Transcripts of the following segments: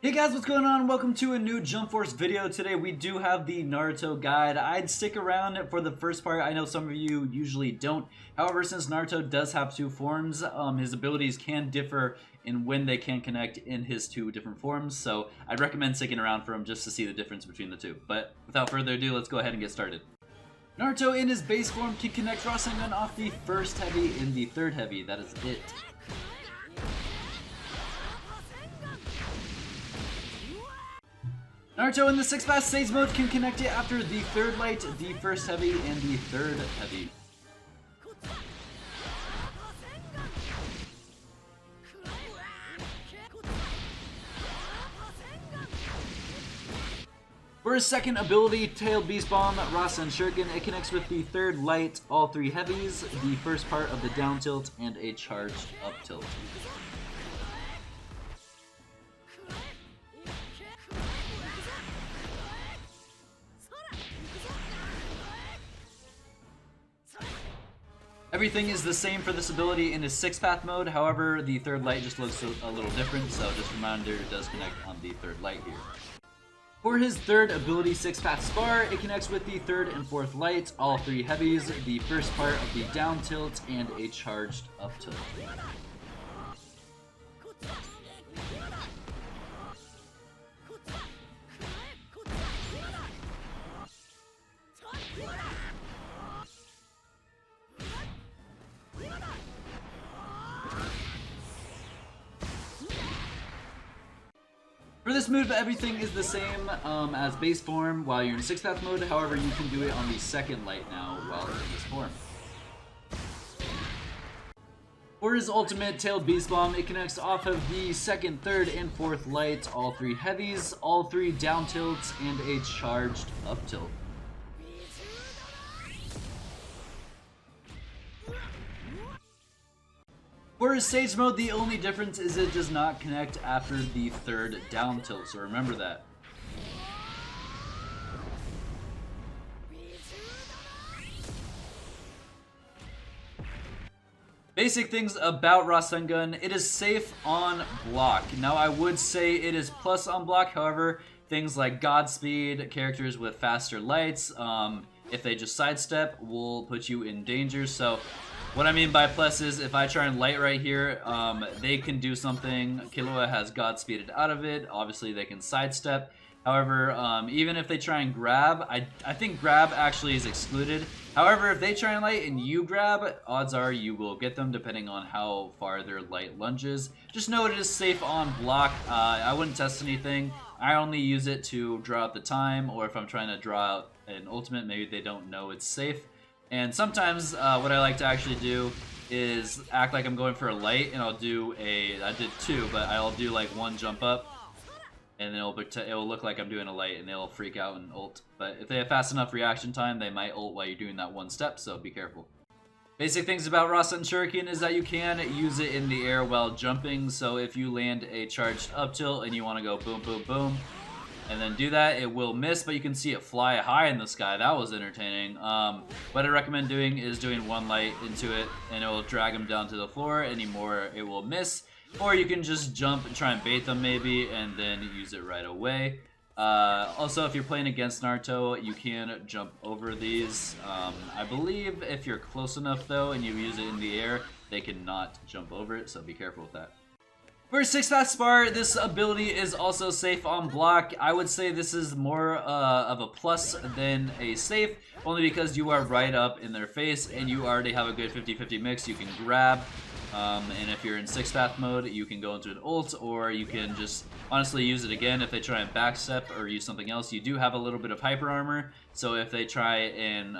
Hey guys, what's going on? Welcome to a new Jump Force video. Today we do have the Naruto guide. I'd stick around for the first part. I know some of you usually don't. However, since Naruto does have two forms, his abilities can differ in when they can connect in his two different forms. So I'd recommend sticking around for him just to see the difference between the two. But without further ado, let's go ahead and get started. Naruto in his base form can connect Rasengan off the first heavy and the third heavy. That is it. Naruto in the 6-pass Sage mode can connect it after the third light, the first heavy, and the third heavy. For his second ability, Tailed Beast Bomb, Rasen Shuriken, it connects with the third light, all three heavies, the first part of the down tilt, and a charged up tilt. Everything is the same for this ability in his 6-path mode, however, the third light just looks a little different, so just a reminder, it does connect on the third light here. For his third ability, 6-path Spar, it connects with the third and fourth light, all three heavies, the first part of the down tilt, and a charged up tilt. For this move, everything is the same as base form while you're in 6-path mode, however you can do it on the second light now while in this form. For his ultimate, Tailed Beast Bomb, it connects off of the second, third, and fourth light, all three heavies, all three down tilts, and a charged up tilt. For his Sage mode, the only difference is it does not connect after the third down tilt, so remember that. Basic things about Rasengan, it is safe on block. Now I would say it is plus on block, however, things like Godspeed, characters with faster lights, if they just sidestep, will put you in danger, so what I mean by plus is if I try and light right here, they can do something. Killua has Godspeeded out of it. Obviously, they can sidestep. However, even if they try and grab, I think grab actually is excluded. However, if they try and light and you grab, odds are you will get them depending on how far their light lunges. Just know it is safe on block. I wouldn't test anything. I only use it to draw out the time, or if I'm trying to draw out an ultimate, maybe they don't know it's safe. And sometimes what I like to actually do is act like I'm going for a light, and I'll do I did two, but I'll do like one jump up, and then it'll look like I'm doing a light, and they'll freak out and ult. But if they have fast enough reaction time, they might ult while you're doing that one step, so be careful. Basic things about Rasen Shuriken is that you can use it in the air while jumping, so if you land a charged up tilt and you want to go boom, boom, boom, and then do that, it will miss, but you can see it fly high in the sky. That was entertaining. What I recommend doing is doing one light into it, and it will drag them down to the floor. Any more, it will miss. Or you can just jump and try and bait them maybe, and then use it right away. Also, if you're playing against Naruto, you can jump over these. I believe if you're close enough, though, and you use it in the air, they cannot jump over it, so be careful with that. For 6-path Spar, this ability is also safe on block. I would say this is more of a plus than a safe, only because you are right up in their face and you already have a good 50-50 mix. You can grab, and if you're in 6-path mode, you can go into an ult, or you can just honestly use it again if they try and backstep or use something else. You do have a little bit of hyper armor, so if they try and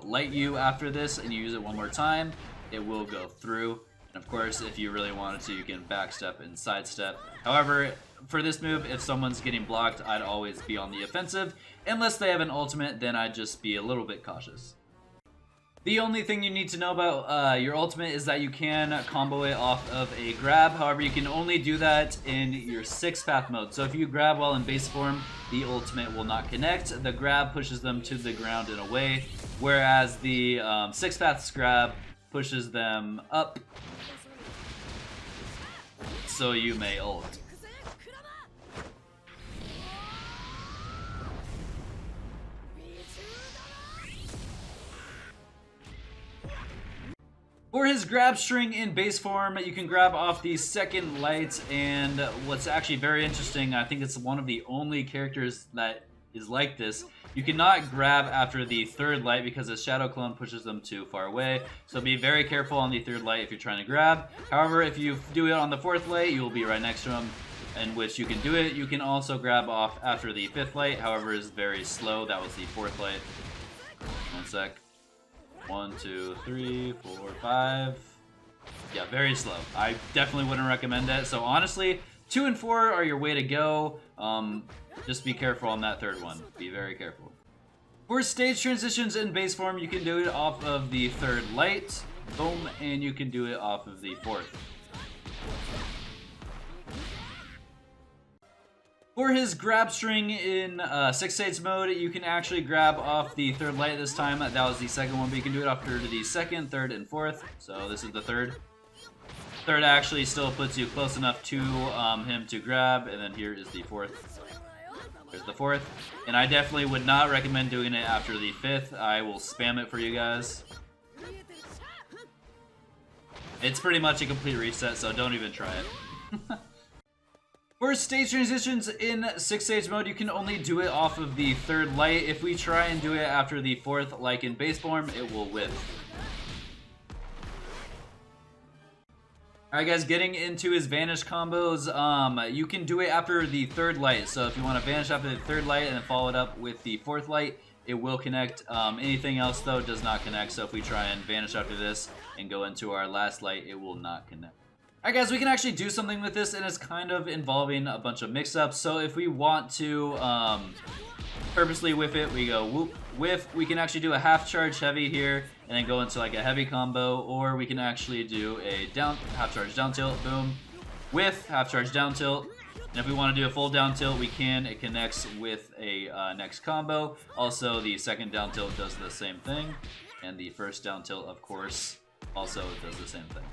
light you after this and you use it one more time, it will go through. And of course, if you really wanted to, you can backstep and sidestep. However, for this move, if someone's getting blocked, I'd always be on the offensive. Unless they have an ultimate, then I'd just be a little bit cautious. The only thing you need to know about your ultimate is that you can combo it off of a grab. However, you can only do that in your 6-path mode. So if you grab while in base form, the ultimate will not connect. The grab pushes them to the ground and away, whereas the 6-path grab pushes them up, so you may ult. For his grab string in base form, you can grab off the second light, and what's actually very interesting, I think it's one of the only characters that is like this, you cannot grab after the third light because his shadow clone pushes them too far away, so be very careful on the third light if you're trying to grab. However, if you do it on the fourth light, you will be right next to him, in which you can do it. You can also grab off after the fifth light, however, is very slow. That was the fourth light. One sec. 1, 2, 3, 4, 5. Yeah, very slow. I definitely wouldn't recommend it. So honestly, 2 and 4 are your way to go. Just be careful on that third one. Be very careful. For stage transitions in base form, you can do it off of the third light. Boom, and you can do it off of the fourth. For his grab string in 6 states mode, you can actually grab off the third light this time. That was the second one, but you can do it after the second, third, and fourth. So this is the third. Third actually still puts you close enough to him to grab, and then here is the fourth. There's the fourth. And I definitely would not recommend doing it after the fifth. I will spam it for you guys. It's pretty much a complete reset, so don't even try it. For stage transitions in 6 stage mode, you can only do it off of the third light. If we try and do it after the fourth, like in base form, it will whiff. Alright guys, getting into his Vanish combos, you can do it after the third light. So if you want to Vanish after the third light and then follow it up with the fourth light, it will connect. Anything else though does not connect, so if we try and Vanish after this and go into our last light, it will not connect. Alright guys, we can actually do something with this, and it's kind of involving a bunch of mix-ups. So if we want to purposely whiff it, we go whoop, whiff. We can actually do a half charge heavy here, and then go into like a heavy combo, or we can actually do a half charge down tilt, boom, whiff, half charge down tilt. And if we want to do a full down tilt, we can. It connects with a next combo. Also, the second down tilt does the same thing, and the first down tilt, of course, also does the same thing.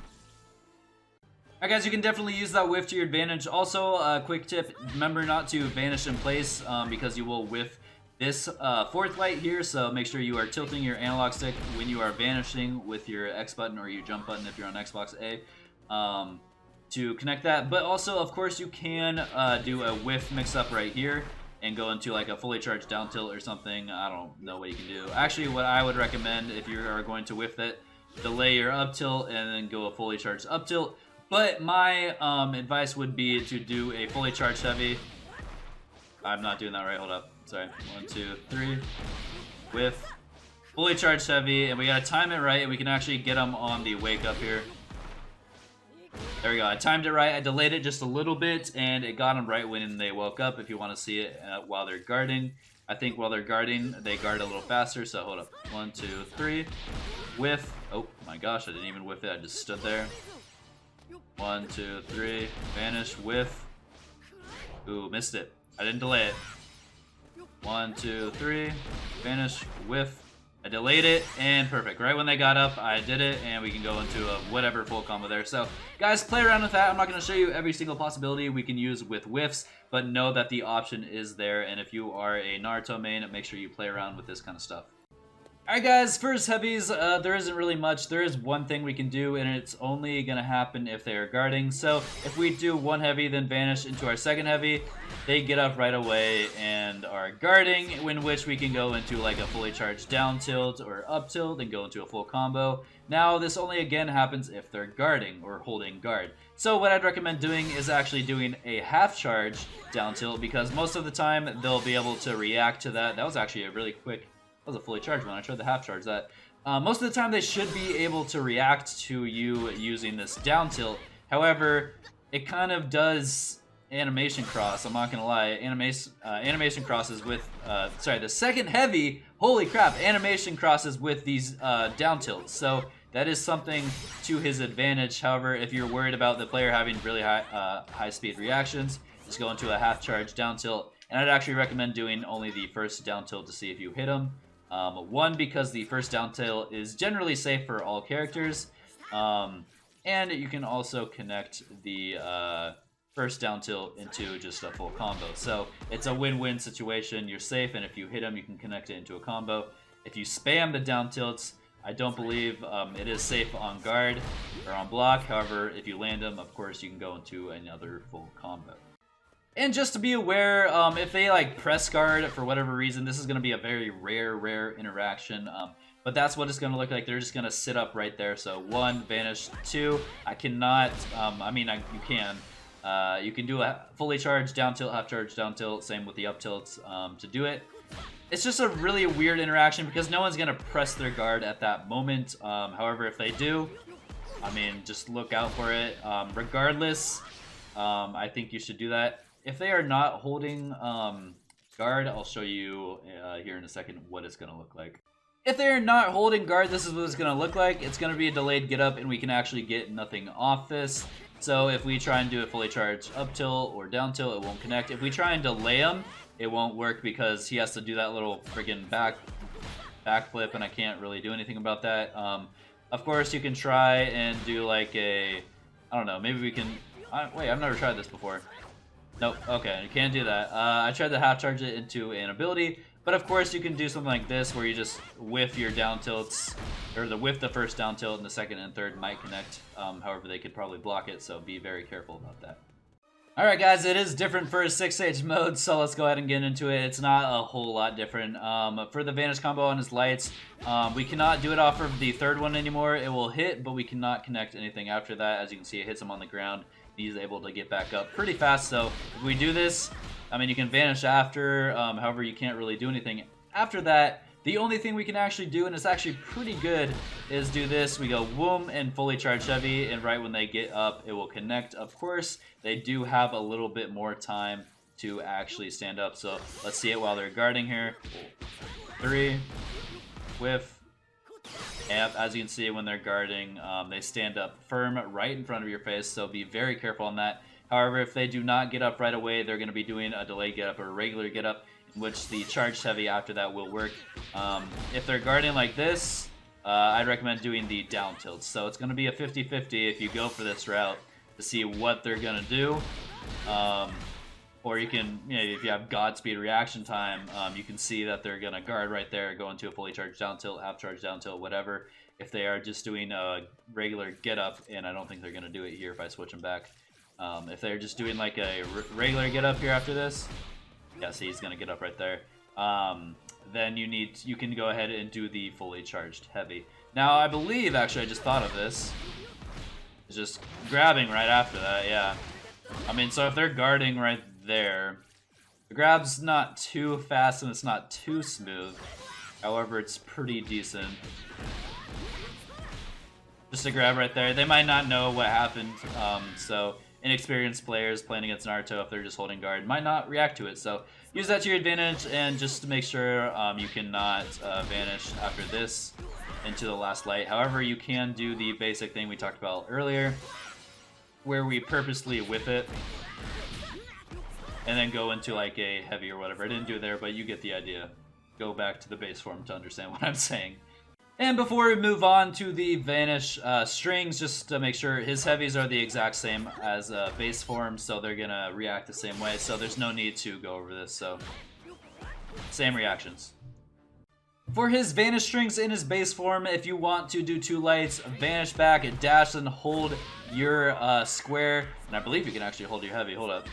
Alright guys, you can definitely use that whiff to your advantage. Also, a quick tip, remember not to vanish in place because you will whiff this fourth light here, so make sure you are tilting your analog stick when you are vanishing with your X button or your jump button if you're on Xbox A to connect that. But also, of course, you can do a whiff mix-up right here and go into like a fully charged down tilt or something. I don't know what you can do. Actually, what I would recommend if you are going to whiff it, delay your up tilt and then go a fully charged up tilt. But my advice would be to do a fully charged heavy. I'm not doing that right, hold up. Sorry, 1, 2, 3, whiff, fully charged heavy, and we gotta time it right, and we can actually get them on the wake up here. There we go, I timed it right, I delayed it just a little bit, and it got them right when they woke up. If you want to see it while they're guarding, I think while they're guarding, they guard a little faster, so hold up. 1, 2, 3, whiff. Oh my gosh, I didn't even whiff it, I just stood there. 1, 2, 3, vanish, whiff. Ooh, missed it. I didn't delay it. 1, 2, 3, vanish, whiff. I delayed it, and perfect. Right when they got up, I did it, and we can go into a whatever full combo there. So, guys, play around with that. I'm not going to show you every single possibility we can use with whiffs, but know that the option is there, and if you are a Naruto main, make sure you play around with this kind of stuff. Alright guys, first heavies, there isn't really much. There is one thing we can do, and it's only going to happen if they are guarding. So if we do one heavy, then vanish into our second heavy, they get up right away and are guarding, in which we can go into like a fully charged down tilt or up tilt and go into a full combo. Now this only again happens if they're guarding or holding guard. So what I'd recommend doing is actually doing a half charge down tilt, because most of the time they'll be able to react to that. That was actually a really quick... That was a fully charged one. I tried the half charge that. Most of the time they should be able to react to you using this down tilt. However, it kind of does animation cross. I'm not gonna lie. Animation crosses with the second heavy. Holy crap! Animation crosses with these down tilts. So that is something to his advantage. However, if you're worried about the player having really high speed reactions, just go into a half charge down tilt. And I'd actually recommend doing only the first down tilt to see if you hit them. One, because the first down tilt is generally safe for all characters, and you can also connect the first down tilt into just a full combo. So it's a win-win situation. You're safe, and if you hit them, you can connect it into a combo. If you spam the down tilts, I don't believe it is safe on guard or on block. However, if you land them, of course, you can go into another full combo. And just to be aware, if they like press guard for whatever reason, this is going to be a very rare interaction. But that's what it's going to look like. They're just going to sit up right there. So 1, Vanish, 2. I cannot, you can. You can do a fully charged down tilt, half charge down tilt, same with the up tilts to do it. It's just a really weird interaction because no one's going to press their guard at that moment. However, if they do, just look out for it. Regardless, I think you should do that. If they are not holding guard, I'll show you here in a second what it's going to look like. If they're not holding guard, this is what it's going to look like. It's going to be a delayed get up, and we can actually get nothing off this. So if we try and do a fully charged up tilt or down tilt, it won't connect. If we try and delay him, it won't work because he has to do that little freaking backflip, and I can't really do anything about that. Of course, you can try and do like a, I don't know, maybe we can, wait, I've never tried this before. Nope, okay, you can't do that. I tried to half charge it into an ability, but of course you can do something like this where you just whiff your down tilts, or whiff the first down tilt and the second and third might connect. However, they could probably block it, so be very careful about that. Alright guys, it is different for a 6-stage mode, so let's go ahead and get into it. It's not a whole lot different. For the Vanish combo on his lights, we cannot do it off of the third one anymore. It will hit, but we cannot connect anything after that. As you can see, it hits him on the ground. He's able to get back up pretty fast, so if we do this, you can vanish after, however, you can't really do anything after that. The only thing we can actually do, and it's actually pretty good, is do this. We go whoom and fully charge heavy, and right when they get up, it will connect. Of course, they do have a little bit more time to actually stand up, so let's see it while they're guarding here. 3, whiff. Yep, as you can see, when they're guarding, they stand up firm right in front of your face, so be very careful on that. However, if they do not get up right away, they're going to be doing a delayed get up or a regular get up, in which the charged heavy after that will work. If they're guarding like this, I'd recommend doing the down tilts. So it's going to be a 50-50 if you go for this route to see what they're going to do. Or you can, if you have Godspeed reaction time, you can see that they're going to guard right there, go into a fully charged down tilt, half charged down tilt, whatever. If they are just doing a regular get up, and I don't think they're going to do it here if I switch them back. If they're just doing like a regular get up here after this, yeah, see, he's going to get up right there. Then you can go ahead and do the fully charged heavy. Now, I believe, actually, I just thought of this. It's just grabbing right after that, yeah. So if they're guarding right there, the grab's not too fast and it's not too smooth. However, it's pretty decent. Just a grab right there. They might not know what happened, so inexperienced players playing against Naruto, if they're just holding guard, might not react to it. So use that to your advantage, and just to make sure you cannot vanish after this into the last light. However, you can do the basic thing we talked about earlier, where we purposely whip it and then go into like a heavy or whatever. I didn't do it there, but you get the idea. Go back to the base form to understand what I'm saying. And before we move on to the Vanish Strings, just to make sure, his heavies are the exact same as base form, so they're going to react the same way, so there's no need to go over this, so same reactions. For his Vanish Strings in his base form, if you want to do 2 lights, vanish back, dash, and hold your square, and I believe you can actually hold your heavy, hold up.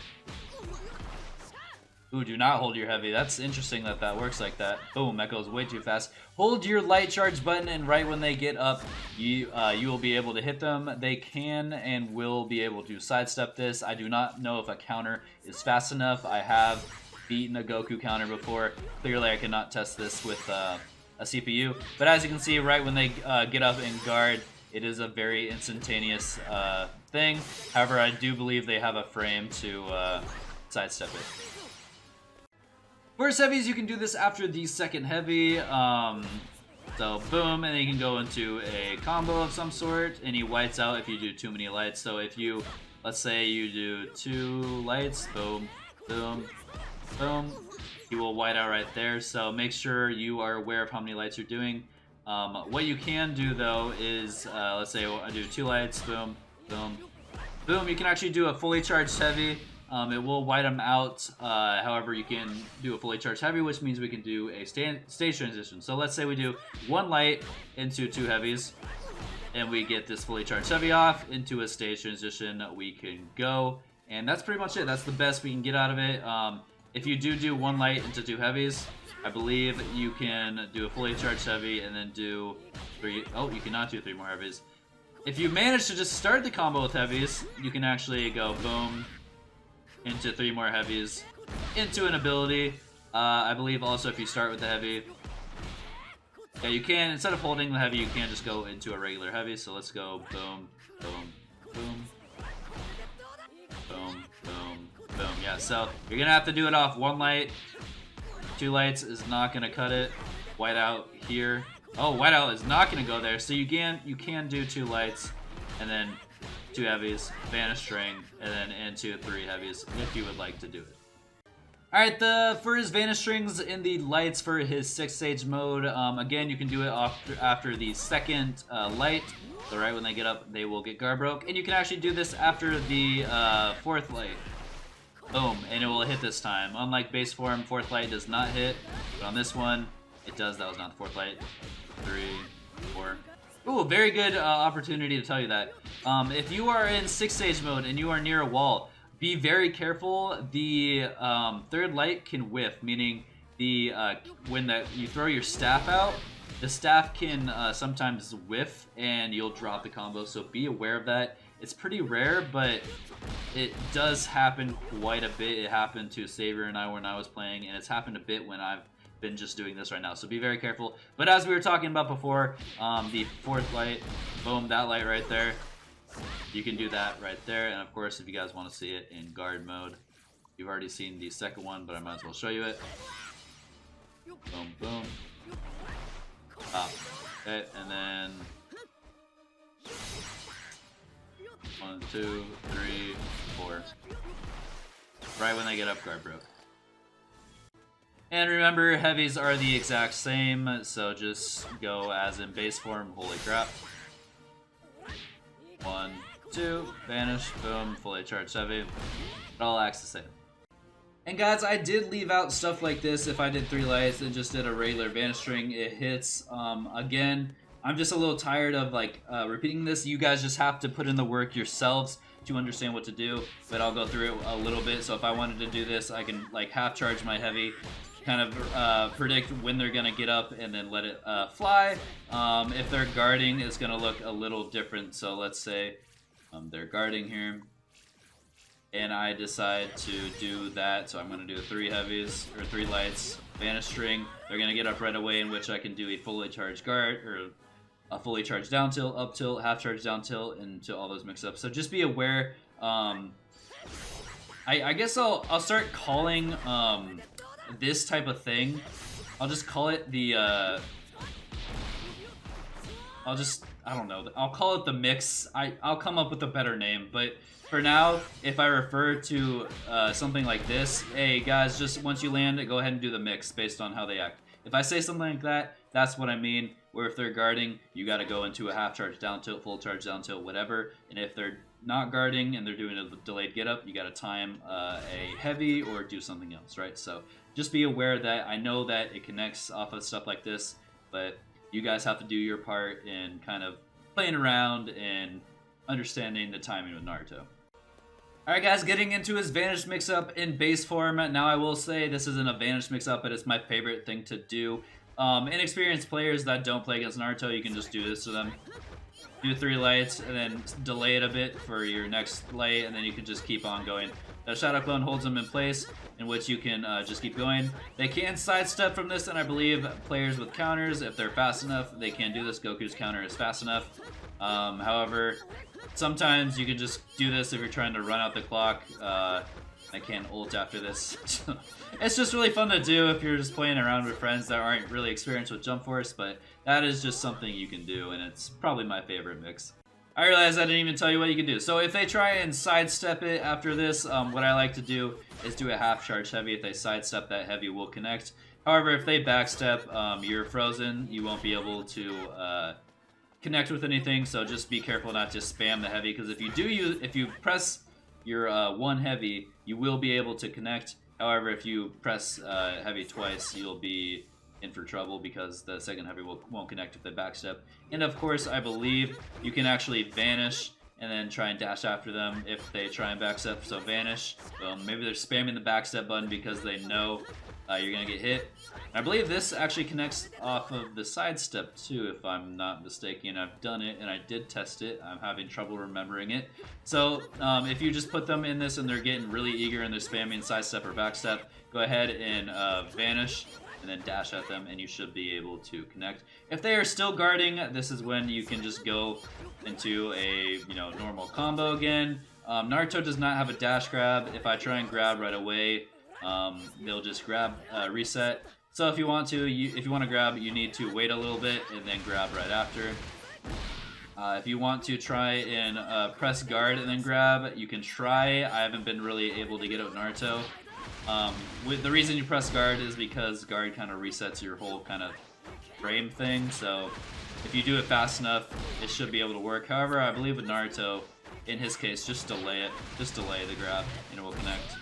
Ooh, do not hold your heavy. That's interesting that that works like that. Boom, that goes way too fast. Hold your light charge button, and right when they get up, you will be able to hit them. They can and will be able to sidestep this. I do not know if a counter is fast enough. I have beaten a Goku counter before. Clearly, I cannot test this with a CPU. But as you can see, right when they get up and guard, it is a very instantaneous thing. However, I do believe they have a frame to sidestep it. First heavies, you can do this after the second heavy. So boom, and then you can go into a combo of some sort, and he whites out if you do too many lights. So if you, let's say you do 2 lights, boom, boom, boom, he will white out right there. So make sure you are aware of how many lights you're doing. What you can do though is, let's say I do 2 lights, boom, boom, boom. You can actually do a fully charged heavy. It will white them out. However, you can do a fully charged heavy, which means we can do a stage transition. So let's say we do 1 light into 2 heavies, and we get this fully charged heavy off into a stage transition. We can go, and that's pretty much it. That's the best we can get out of it. If you do 1 light into 2 heavies, I believe you can do a fully charged heavy and then do 3. Oh, you cannot do 3 more heavies. If you manage to just start the combo with heavies, you can actually go boom into 3 more heavies into an ability. I believe also if you start with the heavy, yeah, you can, instead of holding the heavy, you can just go into a regular heavy. So let's go boom, boom, boom, boom, boom, boom. Yeah, so you're gonna have to do it off 1 light. 2 lights is not gonna cut it. Whiteout here. Oh, whiteout is not gonna go there. So you can do 2 lights and then 2 heavies, Vanish String, and then into 3 heavies if you would like to do it. Alright, for his Vanish Strings in the lights for his 6th stage mode, again, you can do it after the 2nd light. So right when they get up, they will get guard broke. And you can actually do this after the 4th light. Boom, and it will hit this time. Unlike base form, 4th light does not hit, but on this one, it does. That was not the 4th light. 3, 4. Ooh, very good opportunity to tell you that. If you are in 6th stage mode and you are near a wall, be very careful. The 3rd light can whiff, meaning when you throw your staff out, the staff can sometimes whiff and you'll drop the combo, so be aware of that. It's pretty rare, but it does happen quite a bit. It happened to Savior and I when I was playing, and it's happened a bit when I've been just doing this right now, so be very careful. But as we were talking about before, the 4th light, boom, that light right there, you can do that right there. And of course, if you guys want to see it in guard mode, you've already seen the 2nd one, but I might as well show you it. Boom, boom. Okay, and then 1, 2, 3, 4. Right when they get up, guard broke. And remember, heavies are the exact same, so just go as in base form. Holy crap. 1, 2, vanish, boom, fully charged heavy. It all acts the same. And guys, I did leave out stuff like this. If I did 3 lights and just did a regular Vanish String, it hits. Again, I'm just a little tired of repeating this. You guys just have to put in the work yourselves to understand what to do, but I'll go through it a little bit. So if I wanted to do this, I can half charge my heavy, kind of predict when they're gonna get up and then let it fly. If they're guarding, it's gonna look a little different. So let's say they're guarding here, and I decide to do that. So I'm gonna do 3 heavies or 3 lights, Vanish String. They're gonna get up right away, in which I can do a fully charged guard or a fully charged down tilt, up tilt, half charge down tilt, into all those mix-ups. So just be aware. I guess I'll start calling this type of thing. I'll just call it the I don't know. I'll call it the mix. I'll come up with a better name, but for now, if I refer to something like this, hey guys, just once you land it, go ahead and do the mix based on how they act. If I say something like that, that's what I mean. Where if they're guarding, you got to go into a half charge down tilt, full charge down tilt, whatever. And if they're not guarding and they're doing a delayed get up, you got to time a heavy or do something else, right? So just be aware that I know that it connects off of stuff like this, but you guys have to do your part in kind of playing around and understanding the timing with Naruto. Alright guys, getting into his Vanish Mix Up in base form. Now I will say this isn't a Vanish Mix Up, but it's my favorite thing to do. Inexperienced players that don't play against Naruto, you can just do this to them. Do 3 lights and then delay it a bit for your next light, and then you can just keep on going. The Shadow Clone holds them in place, in which you can just keep going. They can sidestep from this, and I believe players with counters, if they're fast enough, they can do this. Goku's counter is fast enough. However, sometimes you can just do this if you're trying to run out the clock. I can't ult after this. It's just really fun to do if you're just playing around with friends that aren't really experienced with Jump Force, but that is just something you can do, and it's probably my favorite mix. I realize I didn't even tell you what you can do. So if they try and sidestep it after this, what I like to do is do a half charge heavy. If they sidestep, that heavy will connect. However, if they backstep, you're frozen. You won't be able to connect with anything, so just be careful not to spam the heavy, because if you press your 1 heavy, you will be able to connect. However, if you press heavy twice, you'll be in for trouble because the second heavy won't connect if they backstep. And of course, I believe you can actually vanish and then try and dash after them if they try and backstep. So vanish. Maybe they're spamming the backstep button because they know you're gonna get hit. And I believe this actually connects off of the sidestep too, if I'm not mistaken. I've done it and I did test it. I'm having trouble remembering it. So if you just put them in this and they're getting really eager and they're spamming sidestep or backstep, go ahead and vanish and then dash at them, and you should be able to connect. If they are still guarding, this is when you can just go into a normal combo again. Naruto does not have a dash grab. If I try and grab right away, they'll just grab reset. So if you want to grab, you need to wait a little bit and then grab right after. If you want to try and press guard and then grab, you can try. I haven't been really able to get it with Naruto. The reason you press guard is because guard kind of resets your whole kind of frame thing, so if you do it fast enough, it should be able to work. However, I believe with Naruto, in his case, just delay the grab, and it will connect.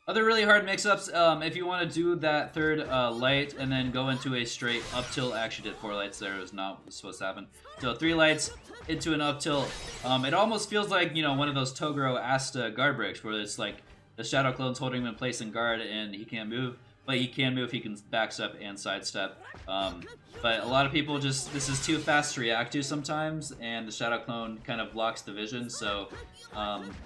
Other really hard mix-ups, if you want to do that third light and then go into a straight up tilt. I actually did 4 lights there, it was not supposed to happen. So 3 lights into an up tilt. It almost feels like, one of those Toguro Asta guard breaks where it's like the Shadow Clone's holding him in place in guard and he can't move, but he can move, he can backstep and sidestep. But a lot of people this is too fast to react to sometimes, and the Shadow Clone kind of blocks the vision, so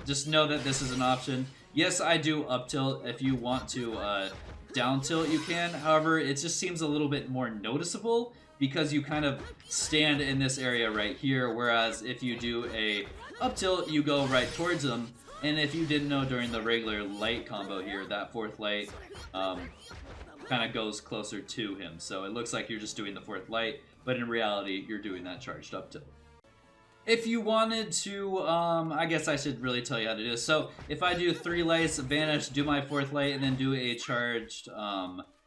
just know that this is an option. Yes, I do up tilt. If you want to down tilt, you can. However, it just seems a little bit more noticeable because you kind of stand in this area right here, whereas if you do a up tilt, you go right towards them. And if you didn't know, during the regular light combo here, that 4th light kind of goes closer to him. So it looks like you're just doing the 4th light, but in reality, you're doing that charged up tilt. If you wanted to, I guess I should really tell you how to do this. So if I do 3 lights, vanish, do my 4th light, and then do a charged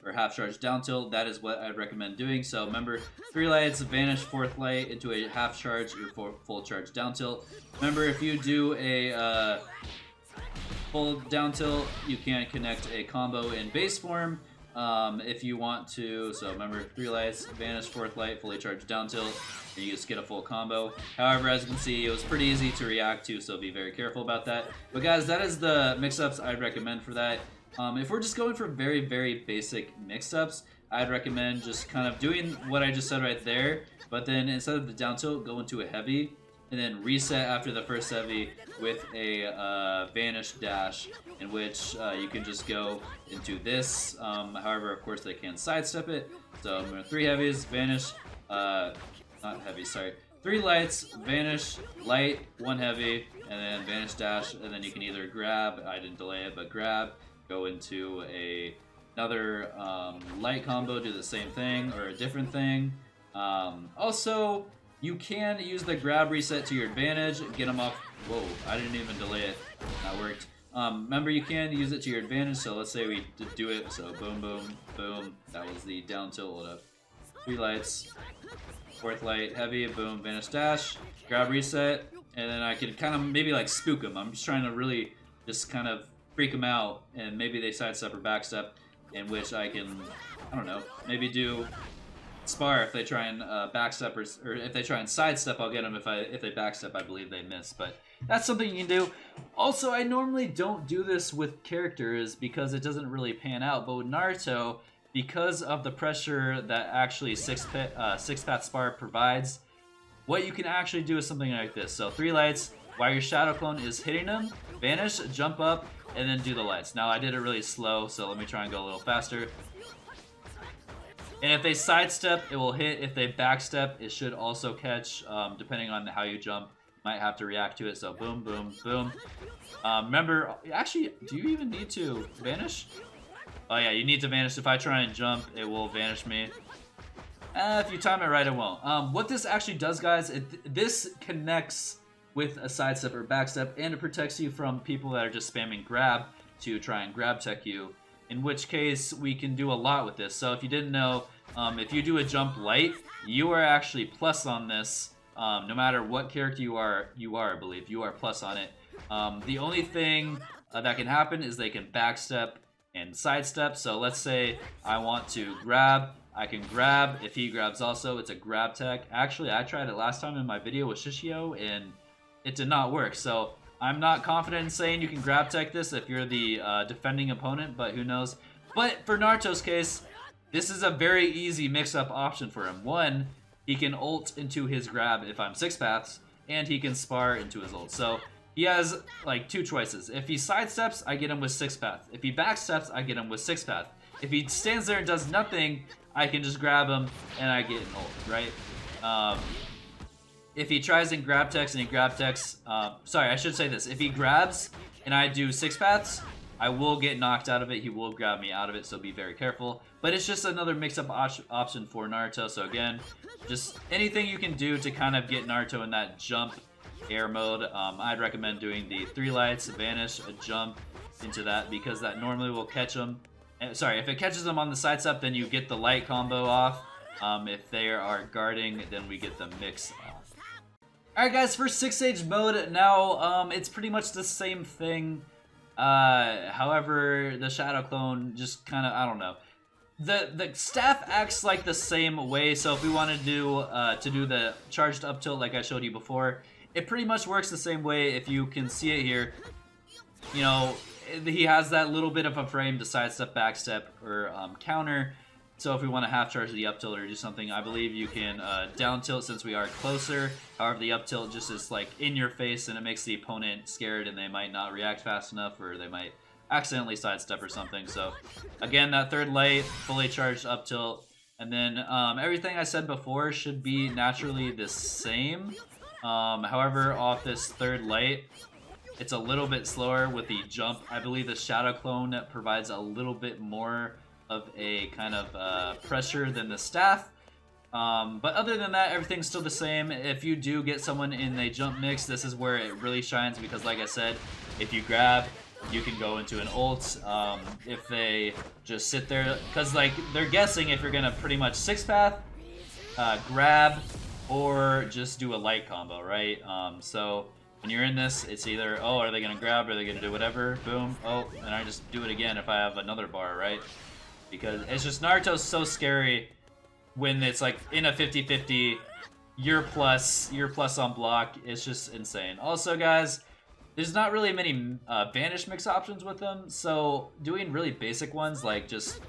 or half charge down tilt, that is what I'd recommend doing. So remember, 3 lights, vanish, 4th light into a half charge or full charge down tilt. Remember, if you do a full down tilt, you can connect a combo in base form. If you want to, so remember, 3 lights, vanish, 4th light, fully charged down tilt, and you just get a full combo. However, as you can see, it was pretty easy to react to, so be very careful about that. But guys, that is the mix-ups I'd recommend for that. If we're just going for very, very basic mix-ups, I'd recommend just kind of doing what I just said right there, but then instead of the down tilt, go into a heavy, and then reset after the first heavy with a vanish dash, in which you can just go into this. However, of course, they can sidestep it. So I'm going to 3 heavies, vanish, not heavy, sorry. 3 lights, vanish, light, 1 heavy, and then vanish dash, and then you can either grab, I didn't delay it, but grab, go into another light combo, do the same thing or a different thing. Also, you can use the grab reset to your advantage, get them off. Whoa, I didn't even delay it. That worked. Remember, you can use it to your advantage, so let's say we do it. So boom, boom, boom. That was the down tilt. Hold up. 3 lights, 4th light, heavy, boom, vanish dash, grab reset, and then I can kind of maybe like spook them. I'm just trying to really just kind of freak them out, and maybe they sidestep or backstep, in which I can, I don't know, maybe do spar if they try and backstep, or if they try and sidestep, I'll get them. If they backstep, I believe they miss, but that's something you can do. Also, I normally don't do this with characters because it doesn't really pan out, but with Naruto, because of the pressure that actually 6-path spar provides, what you can actually do is something like this. So 3 lights, while your Shadow Clone is hitting them, vanish, jump up, and then do the lights. Now I did it really slow, so let me try and go a little faster. And if they sidestep, it will hit. If they backstep, it should also catch, depending on how you jump. Might have to react to it, so boom, boom, boom. Remember, actually, do you even need to vanish? Oh yeah, you need to vanish. If I try and jump, it will vanish me. If you time it right, it won't. What this actually does, guys, this connects with a sidestep or backstep, and it protects you from people that are just spamming grab to try and grab tech you, in which case we can do a lot with this. So if you didn't know, if you do a jump light, you are actually plus on this. No matter what character you are, I believe, you are plus on it. The only thing that can happen is they can backstep and sidestep. So let's say I want to grab, I can grab. If he grabs also, it's a grab tech. Actually, I tried it last time in my video with Shishio, and it did not work. So I'm not confident in saying you can grab tech this if you're the defending opponent, but who knows. But for Naruto's case, this is a very easy mix-up option for him. One, he can ult into his grab if I'm 6 paths, and he can spar into his ult. So he has like 2 choices. If he sidesteps, I get him with 6 path. If he backsteps, I get him with 6 path. If he stands there and does nothing, I can just grab him and I get an ult, right? If he tries and grab techs and he grab techs, sorry, I should say this. If he grabs and I do 6 paths, I will get knocked out of it. He will grab me out of it, so be very careful. But it's just another mix-up option for Naruto. So again, just anything you can do to kind of get Naruto in that jump air mode. I'd recommend doing the 3 lights, Vanish, a jump into that, because that normally will catch him. Sorry, if it catches them on the sidestep, then you get the light combo off. If they are guarding, then we get the mix off. Alright guys, for 6-stage mode, now it's pretty much the same thing. However, the Shadow Clone just kind of, I don't know. The staff acts like the same way, so if we want to do the charged up tilt like I showed you before, it pretty much works the same way. If you can see it here, you know, he has that little bit of a frame to sidestep, backstep, or counter. So if we want to half charge the up tilt or do something, I believe you can down tilt since we are closer. However, the up tilt just is like in your face and it makes the opponent scared and they might not react fast enough, or they might accidentally sidestep or something. So again, that 3rd light, fully charged up tilt. And then everything I said before should be naturally the same. However, off this 3rd light, it's a little bit slower with the jump. I believe the Shadow Clone provides a little bit more of a kind of pressure than the staff. But other than that, everything's still the same. If you do get someone in a jump mix, this is where it really shines, because like I said, if you grab, you can go into an ult. If they just sit there, because like they're guessing if you're gonna pretty much 6 path, grab, or just do a light combo, right? So when you're in this, it's either, oh, are they gonna grab, or are they gonna do whatever, boom, oh, and I just do it again if I have another bar, right? Because it's just, Naruto's so scary when it's like in a 50-50, you're plus on block. It's just insane. Also guys, there's not really many Vanish mix options with them, so doing really basic ones like just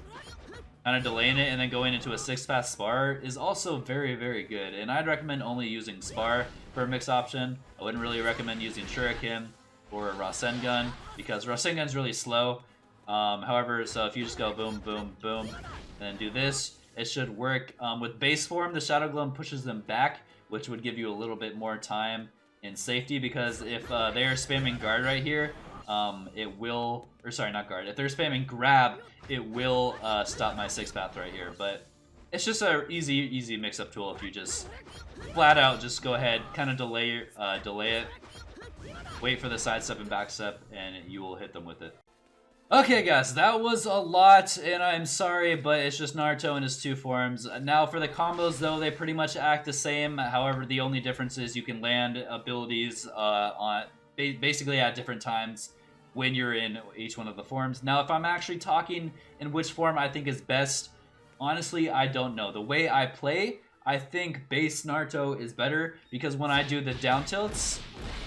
kind of delaying it and then going into a 6-path spar is also very, very good. And I'd recommend only using spar for a mix option. I wouldn't really recommend using Shuriken or Rasengan, because Rasengan's really slow. However, so if you just go boom, boom, boom, and then do this, it should work. With base form, the Shadow Clone pushes them back, which would give you a little bit more time in safety, because if they are spamming guard right here, it will, or sorry, not guard, if they're spamming grab, it will stop my 6-path right here. But it's just a easy mix-up tool if you just flat out just go ahead, kind of delay it, wait for the sidestep and backstep, and you will hit them with it. Okay guys, that was a lot, and I'm sorry, but it's just Naruto in his 2 forms. Now for the combos though, they pretty much act the same. However, the only difference is you can land abilities on basically at different times when you're in each one of the forms. Now if I'm actually talking in which form I think is best, honestly I don't know. The way I play, I think base Naruto is better, because when I do the down tilts,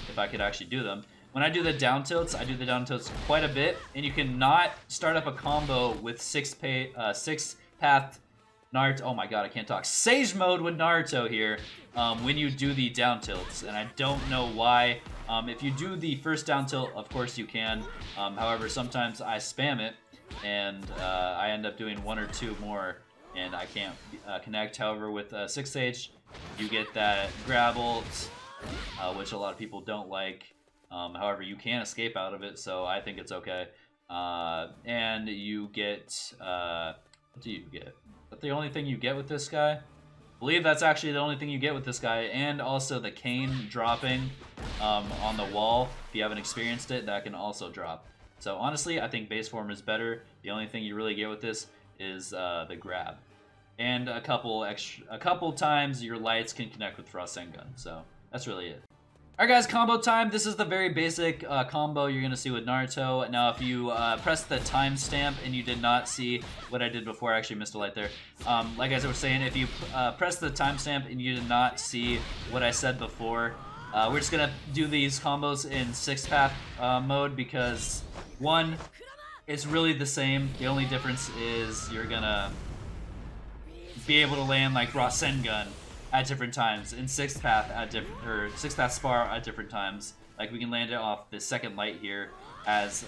if I could actually do them, when I do the down tilts, I do the down tilts quite a bit, and you cannot start up a combo with 6-path Naruto. Oh my god, I can't talk. Sage mode with Naruto here when you do the down tilts, and I don't know why. If you do the first down tilt, of course you can. However, sometimes I spam it, and I end up doing 1 or 2 more, and I can't connect. However, with 6-stage, you get that grab ult, which a lot of people don't like. However, you can escape out of it, so I think it's okay. And you get, what do you get? Is that the only thing you get with this guy? I believe that's actually the only thing you get with this guy, and also the cane dropping on the wall. If you haven't experienced it, that can also drop. So honestly, I think base form is better. The only thing you really get with this is the grab. And a couple times your lights can connect with Rasengan, so that's really it. Alright guys, combo time. This is the very basic combo you're going to see with Naruto. Now if you press the timestamp and you did not see what I did before, I actually missed a light there. Like I was saying, if you press the timestamp and you did not see what I said before, we're just going to do these combos in 6-path mode because, one, it's really the same. The only difference is you're going to be able to land like Rasengan at different times in 6th path at or 6th path spar at different times. Like we can land it off the second light here as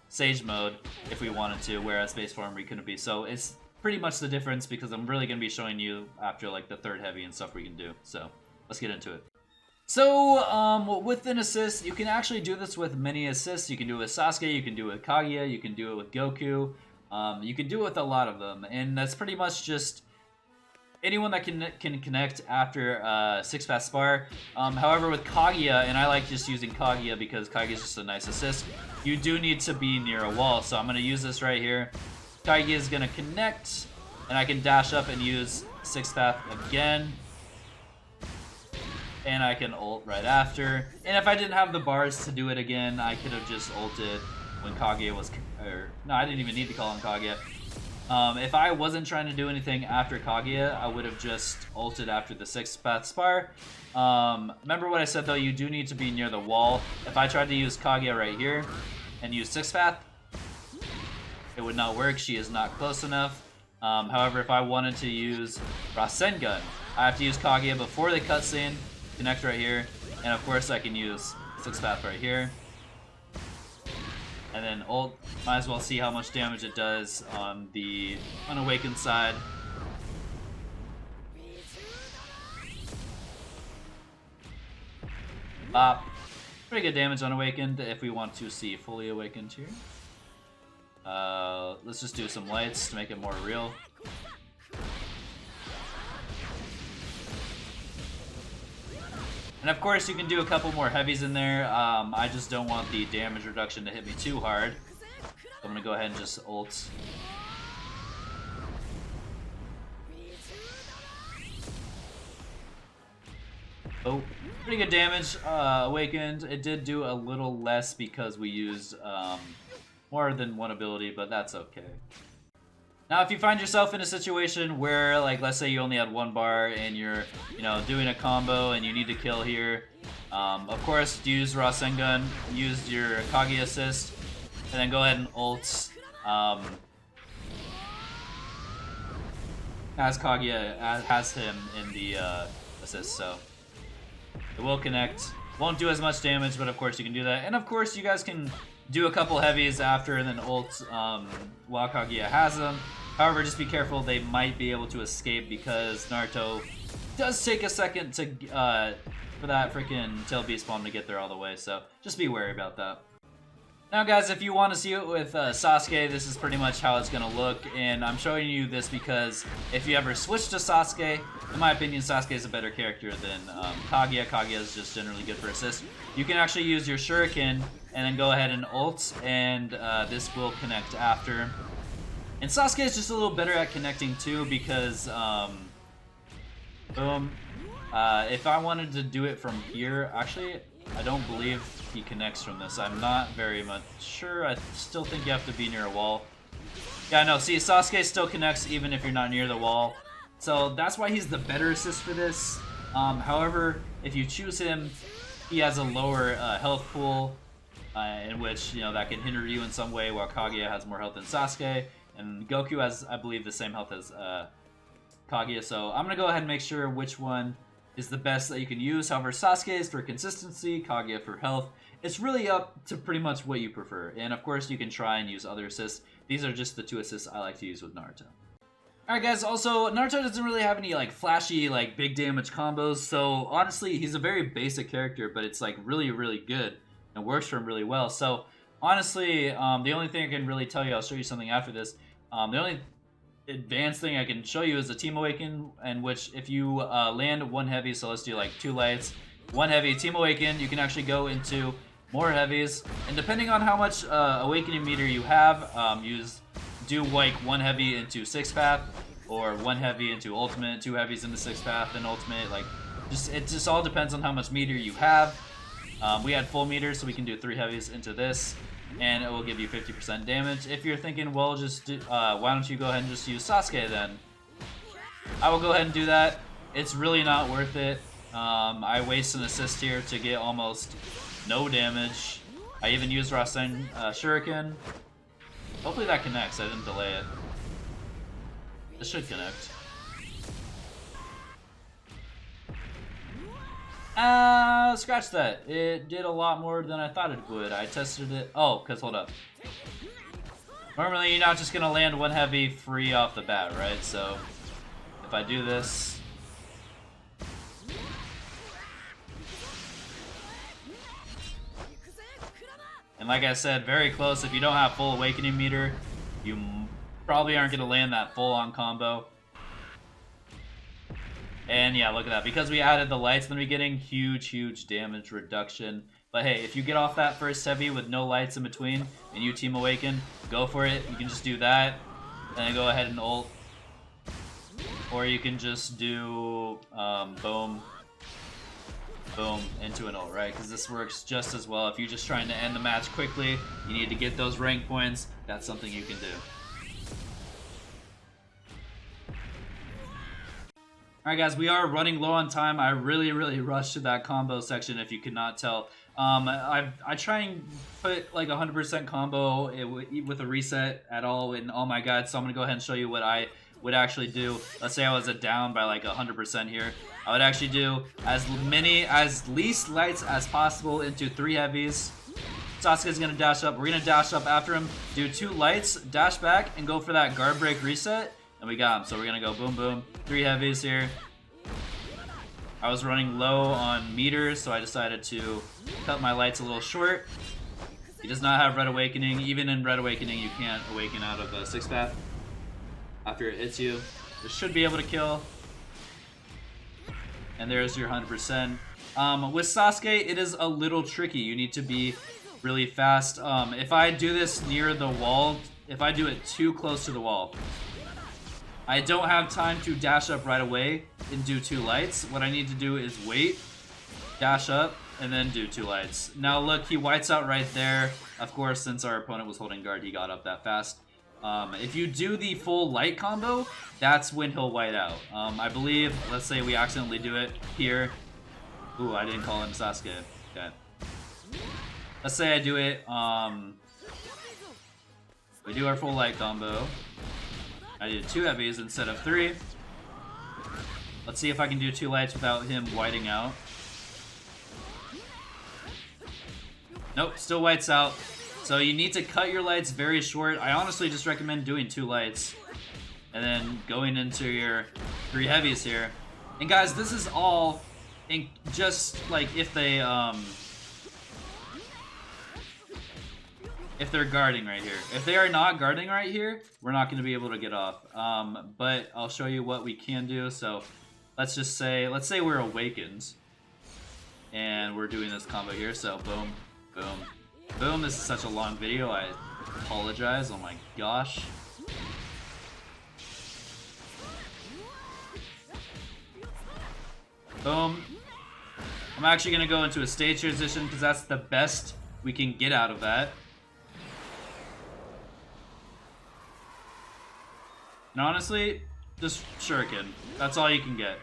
Sage mode if we wanted to, whereas base form we couldn't be. So it's pretty much the difference because I'm really going to be showing you after like the 3rd heavy and stuff we can do. So let's get into it. So with an assist, you can actually do this with many assists. You can do it with Sasuke, you can do it with Kaguya, you can do it with Goku. You can do it with a lot of them, and that's pretty much just anyone that can connect after 6-path spar. However, with Kaguya, and I like just using Kaguya because Kaguya is just a nice assist, you do need to be near a wall. So I'm going to use this right here. Kaguya is going to connect, and I can dash up and use 6th path again. And I can ult right after. And if I didn't have the bars to do it again, I could have just ulted when Kaguya was... no, I didn't even need to call on Kaguya. If I wasn't trying to do anything after Kaguya, I would have just ulted after the 6th path spar. Remember what I said though, you do need to be near the wall. If I tried to use Kaguya right here and use 6th path, it would not work. She is not close enough. However, if I wanted to use Rasengan, I have to use Kaguya before the cutscene, connect right here, and of course I can use 6th path right here. And then ult, might as well see how much damage it does on the unawakened side. Bop. Pretty good damage unawakened if we want to see fully awakened here. Let's just do some lights to make it more real. And of course you can do a couple more heavies in there. I just don't want the damage reduction to hit me too hard. So I'm gonna go ahead and just ult. Oh, pretty good damage. Awakened. It did do a little less because we used more than one ability, but that's okay. Now, if you find yourself in a situation where, like, let's say you only had 1 bar and you're, you know, doing a combo and you need to kill here, of course, use Rasengan, use your Kaguya assist, and then go ahead and ult as Kaguya has him in the assist, so it will connect. Won't do as much damage, but of course you can do that. And of course, you guys can do a couple heavies after and then ult while Kaguya has them. However, just be careful, they might be able to escape because Naruto does take a second to for that freaking tail beast bomb to get there all the way, so just be wary about that. Now guys, if you want to see it with Sasuke, this is pretty much how it's going to look, and I'm showing you this because if you ever switch to Sasuke, in my opinion, Sasuke is a better character than Kaguya. Kaguya is just generally good for assist. You can actually use your Shuriken and then go ahead and ult, and this will connect after. And Sasuke is just a little better at connecting too because, boom. If I wanted to do it from here, actually, I don't believe he connects from this. I'm not very much sure. I still think you have to be near a wall. Yeah, no, see, Sasuke still connects even if you're not near the wall. So that's why he's the better assist for this. However, if you choose him, he has a lower health pool, in which, you know, that can hinder you in some way, while Kaguya has more health than Sasuke. And Goku has, I believe, the same health as Kaguya. So I'm going to go ahead and make sure which one is the best that you can use. However, Sasuke is for consistency, Kaguya for health. It's really up to pretty much what you prefer. And of course, you can try and use other assists. These are just the 2 assists I like to use with Naruto. Alright guys, also, Naruto doesn't really have any, like, flashy, like, big damage combos. So, honestly, he's a very basic character, but it's, like, really, really good. And works for him really well. So, honestly, the only thing I can really tell you, I'll show you something after this. The only advanced thing I can show you is the Team Awaken, in which if you land 1 heavy, so let's do like 2 lights, 1 heavy, Team Awaken, you can actually go into more heavies, and depending on how much awakening meter you have, do like 1 heavy into 6th path, or 1 heavy into ultimate, 2 heavies into 6th path, and ultimate. Like, it just all depends on how much meter you have. We had full meters, so we can do 3 heavies into this, and it will give you 50% damage. If you're thinking, well, just do, why don't you go ahead and just use Sasuke then? I will go ahead and do that. It's really not worth it. I waste an assist here to get almost no damage. I even used Rasen Shuriken. Hopefully that connects. I didn't delay it. This should connect. Scratch that. It did a lot more than I thought it would. I tested it. Oh, because hold up. Normally you're not just going to land 1 heavy free off the bat, right? So if I do this. And like I said, very close. If you don't have full awakening meter, you probably aren't going to land that full-on combo. And yeah, look at that. Because we added the lights in the beginning, huge damage reduction. But hey, if you get off that first heavy with no lights in between, and you team awaken, go for it. You can just do that, and then go ahead and ult. Or you can just do boom, into an ult, right? Because this works just as well. If you're just trying to end the match quickly, you need to get those rank points, that's something you can do. Alright guys, we are running low on time. I really rushed to that combo section if you could not tell. I try and put like 100% combo with a reset at all in all my guides, so I'm going to go ahead and show you what I would actually do. Let's say I was down by like 100% here. I would actually do as least lights as possible into 3 heavies. Sasuke's going to dash up. We're going to dash up after him, do 2 lights, dash back, and go for that guard break reset. And we got him. So we're going to go boom, 3 heavies here. I was running low on meters, so I decided to cut my lights a little short. He does not have Red Awakening. Even in Red Awakening, you can't awaken out of a 6-path after it hits you. This should be able to kill. And there's your 100%. With Sasuke, it is a little tricky. You need to be really fast. If I do this near the wall, if I do it too close to the wall, I don't have time to dash up right away and do 2 lights. What I need to do is wait, dash up, and then do 2 lights. Now look, he whites out right there. Of course, since our opponent was holding guard, he got up that fast. If you do the full light combo, that's when he'll white out. I believe, let's say we accidentally do it here. Ooh, I didn't call him Sasuke. Okay. Let's say I do it, we do our full light combo. I did 2 heavies instead of 3. Let's see if I can do 2 lights without him whiting out. Nope, still whites out. So you need to cut your lights very short. I honestly just recommend doing 2 lights and then going into your 3 heavies here. And guys, this is all in just like if they're guarding right here. If they are not guarding right here, we're not going to be able to get off. But I'll show you what we can do. So let's say we're awakened and we're doing this combo here. So boom, boom, boom. This is such a long video. I apologize. Oh my gosh. Boom. I'm actually going to go into a stage transition because that's the best we can get out of that. And honestly, just Shuriken. That's all you can get.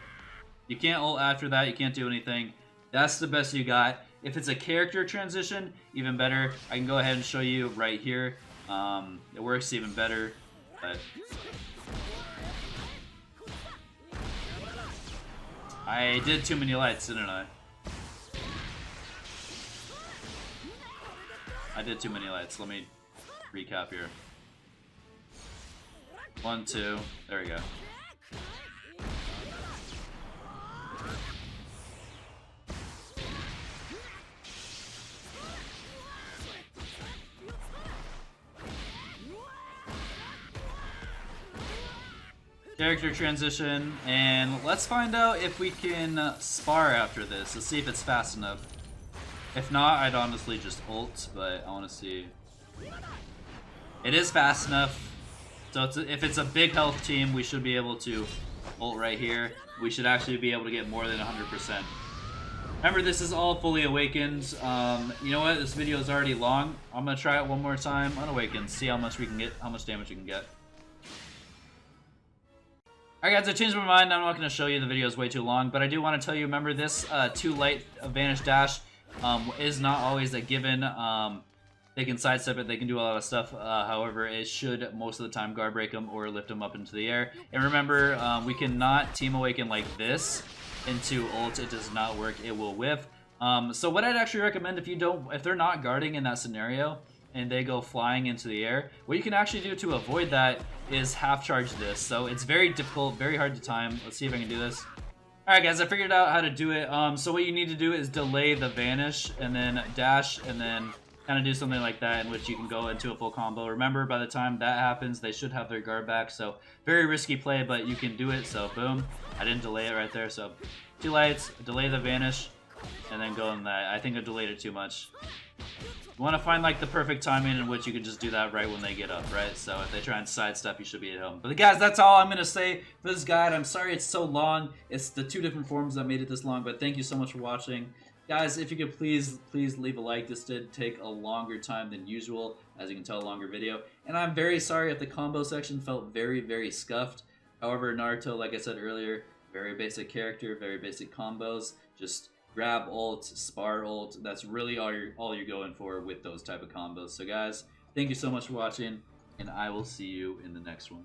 You can't ult after that. You can't do anything. That's the best you got. If it's a character transition, even better. I can go ahead and show you right here. It works even better. But I did too many lights, didn't I? I did too many lights. Let me recap here. 1, 2. There we go. Character transition, and let's find out if we can spar after this. Let's see if it's fast enough. If not, I'd honestly just ult, but I want to see. It is fast enough. So if it's a big health team, we should be able to ult right here. We should actually be able to get more than 100%. Remember, this is all fully awakened. You know what? This video is already long. I'm gonna try it one more time, unawakened, see how much we can get, how much damage we can get. Alright guys, I changed my mind. I'm not going to show you, the video is way too long, but I do want to tell you, remember this too light Vanish Dash is not always a given. They can sidestep it, they can do a lot of stuff, however, it should most of the time guard break them or lift them up into the air. And remember, we cannot Team Awaken like this into ult, it does not work, it will whiff. So what I'd actually recommend if they're not guarding in that scenario, and they go flying into the air, what you can actually do to avoid that is half charge this. So it's very difficult, very hard to time. Let's see if I can do this. Alright guys, I figured out how to do it. So what you need to do is delay the vanish and then dash and then kind of do something like that in which you can go into a full combo. Remember, by the time that happens, they should have their guard back. So very risky play, but you can do it. So boom, I didn't delay it right there. So 2 lights, delay the vanish, and then go in that. I think I delayed it too much. You want to find like the perfect timing in which you can just do that right when they get up, right? So if they try and sidestep, you should be at home. But guys, that's all I'm going to say for this guide. I'm sorry it's so long. It's the 2 different forms that made it this long, but thank you so much for watching. Guys, if you could please leave a like. This did take a longer time than usual, as you can tell, a longer video. And I'm very sorry if the combo section felt very, very scuffed. However, Naruto, like I said earlier, very basic character, very basic combos. Just grab ult, spar ult. That's really all you're going for with those type of combos. So guys, thank you so much for watching, and I will see you in the next one.